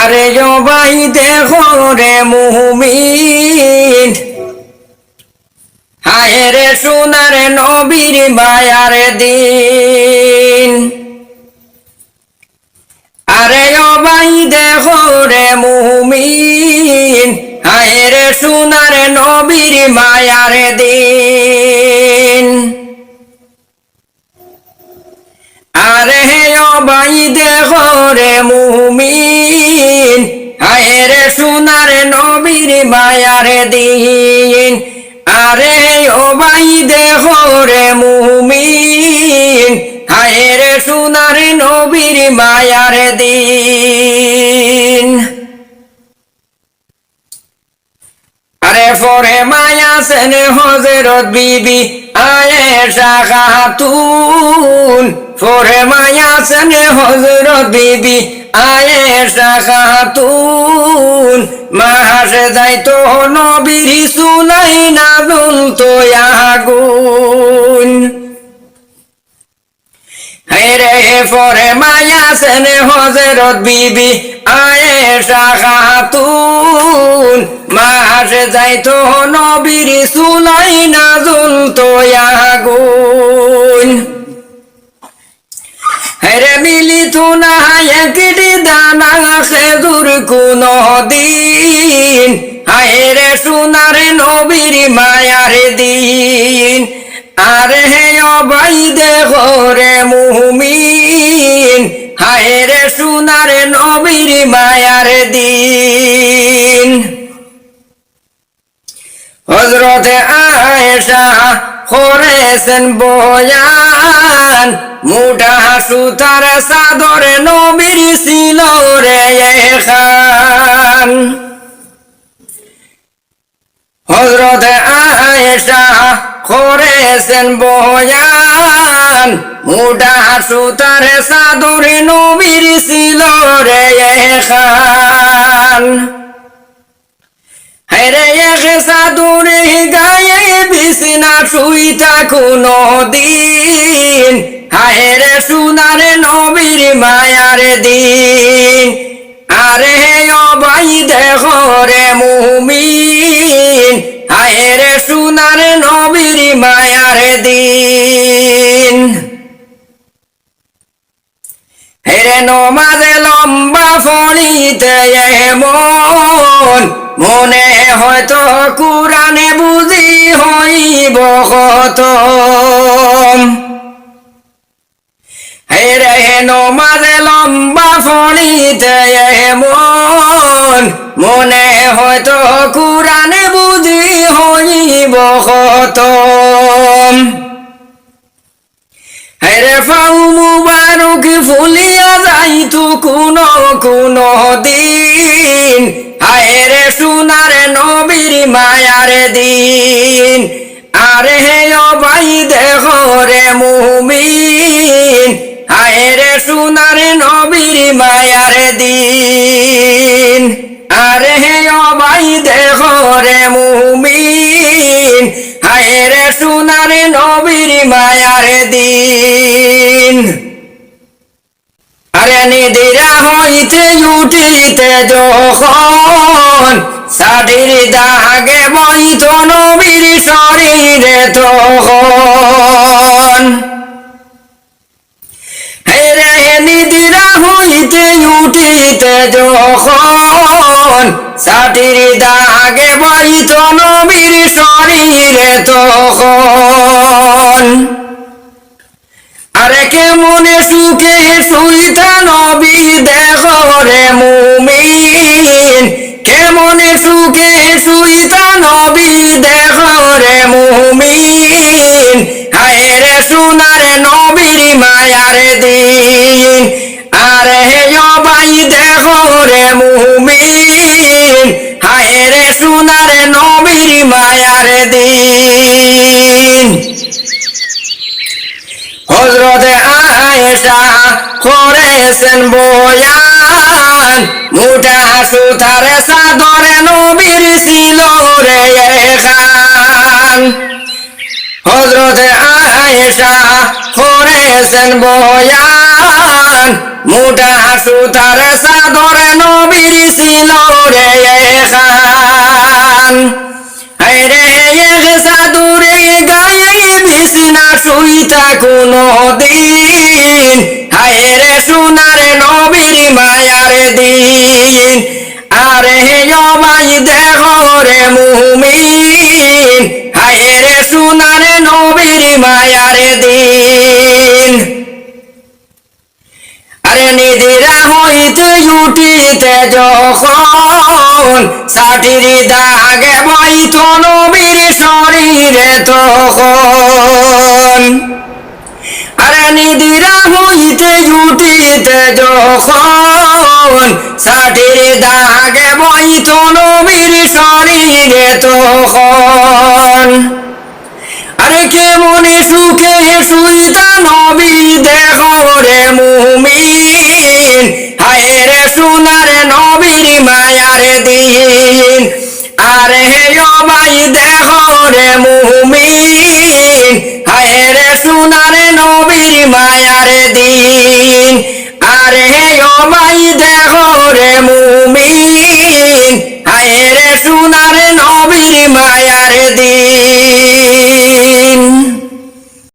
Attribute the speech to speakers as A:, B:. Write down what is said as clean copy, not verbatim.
A: আরে ও ভাই দেখো রে মুমিন, হায় রে সোনার নবীর মায়ার দিন। আরে ও ভাই দেখো রে মুমিন, হায় রে সোনার নবীর মায়ার দিন। আরে ও ভাই দেখো রে মুমিন, হায় রে সোনার নবীর মায়ার দিন। আরে ও ভাই দেখো রে মুমিন, হায় রে সোনার নবীর মায়ার দিন। আরে পরে মায়া সেন হযরত বিবি আয়েশা খাতুন, পরে মায়া সেন হযরত বিবি আয়েশা খাতুন। মাসে যাইতো নবীর চুলাই না জ্বলতো আগুন। হেরে পরে মায়া সেন হযরত বিবি আয়েশা খাতুন। মাসে যাইতো নবীর চুলাই না জ্বলতো আগুন। হেরে মিলিত না একটি দানা খেজুর কোনো দিন, হায়রে সোনার নবীর মায়ার দিন। আরে ও ভাই দেখো রে মুমিন, হায়রে সোনার নবীর মায়ার দিন। হযরতে আয়েশা করেছেন বয়ান, মুঠা সুতার চাদর নবীর ছিল রে খান। হযরতে আয়েশা করেছেন বয়ান, মুঠা সুতার চাদর নবীর ছিল রে খান। হেরে এক চাদরে গায়ে বিছনা শুইতা কোনো দিন, হায়রে সোনার নবীর মায়ার দিন। আরে ও ভাই দেখো রে মুমিন, হায়রে সোনার নবীর মায়ার দিন। হেরে নমাজে লম্বা ফলিতে এমন, মনে হয়তো কুরআনে বুঝি হইব খতম। হেরে নমাজে লম্বা ফলিতে এমন, মনে হয়তো কুরআনে বুঝি হইব খতম। হেরে ফাউ মুবারক ফুলিয়া যাইতো কোনো কোনো দিন, হায়রে সোনার নবীর মায়ার দিন। আরে ও ভাই দেখো রে মুমিন, হায়রে সোনার নবীর মায়ার দিন। আরে ও ভাই দেখো রে মুমিন, হায়রে সোনার নবীর মায়ার দিন। আরে নিদিরা হইতে উঠিতে যখন, সাডির দাগে বইত নবীর শরীরে তখন। হেরে নিদিরা হইতে উঠিতে যখন, সাডির দাগে বইত নবীর শরীরে তখন। আরে কেমনে সুখে শুইতা নবী দেখো রে মুমিন, কেমনে সুখে শুইতা নবী দেখো রে মুমিন, হায়রে সোনার নবীর মায়ার দিন। আরে ও ভাই দেখো রে মুমিন, হায়রে সোনার নবীর মায়ার দিন। হযরতে আয়েশা করেছেন বয়ান, মুঠা সুতার চাদরে নবীর ছিল রে খান। হযরতে আয়েশা করেছেন বয়ান, মুঠা সুতার চাদরে নবীর দিন আরে ভাই দেখো রে মুমিন হায় রে সোনারে নবীর মায়ার দিন আরে নিদিরা হইতে উঠিতে যখন ষাটির দাগে বইত নবীর শরীরে তখন আরে নিদিরা হইতে উঠিতে যখন ষাটির দাগে বইত নবীর শরীরে তখন আরে কেমনে সুখে শুইতা নবী দেখো রে মুমিন হায় রে সোনারে নবীর মায়ার দিন আরে ভাই দেখো রে মুমিন